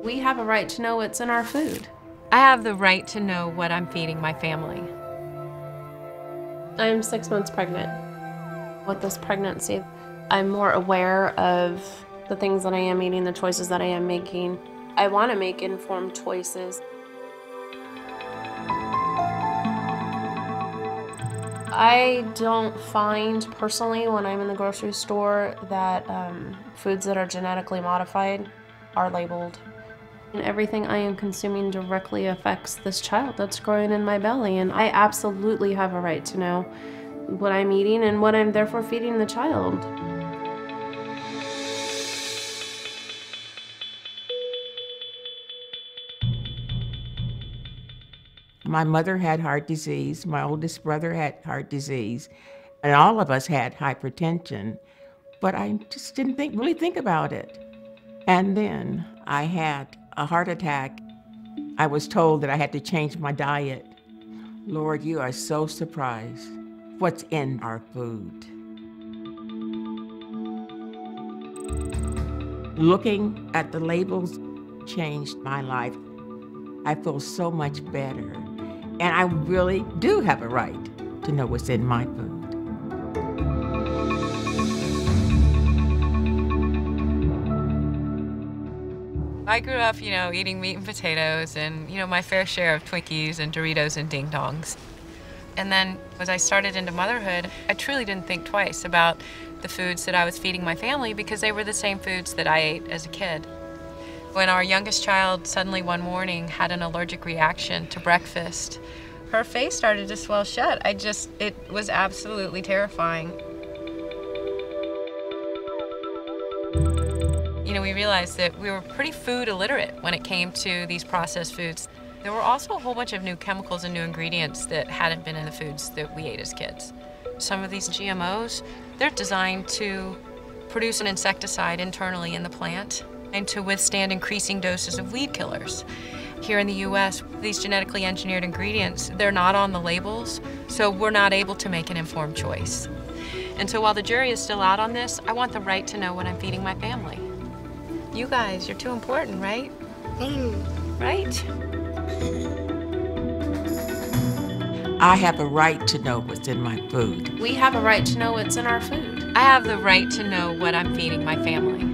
We have a right to know what's in our food. I have the right to know what I'm feeding my family. I'm 6 months pregnant. With this pregnancy, I'm more aware of the things that I am eating, the choices that I am making. I want to make informed choices. I don't find personally when I'm in the grocery store that foods that are genetically modified are labeled. And everything I am consuming directly affects this child that's growing in my belly, and I absolutely have a right to know what I'm eating and what I'm therefore feeding the child. My mother had heart disease, my oldest brother had heart disease, and all of us had hypertension, but I just didn't really think about it. And then I had a heart attack. I was told that I had to change my diet. Lord, you are so surprised what's in our food. Looking at the labels changed my life. I feel so much better. And I really do have a right to know what's in my food. I grew up, eating meat and potatoes and, my fair share of Twinkies and Doritos and Ding Dongs. And then as I started into motherhood, I truly didn't think twice about the foods that I was feeding my family because they were the same foods that I ate as a kid. When our youngest child suddenly one morning had an allergic reaction to breakfast, her face started to swell shut. It was absolutely terrifying. We realized that we were pretty food illiterate when it came to these processed foods. There were also a whole bunch of new chemicals and new ingredients that hadn't been in the foods that we ate as kids. Some of these GMOs, they're designed to produce an insecticide internally in the plant and to withstand increasing doses of weed killers. Here in the US, these genetically engineered ingredients, they're not on the labels, so we're not able to make an informed choice. And so while the jury is still out on this, I want the right to know what I'm feeding my family. You guys, you're too important, right? Right? I have a right to know what's in my food. We have a right to know what's in our food. I have the right to know what I'm feeding my family.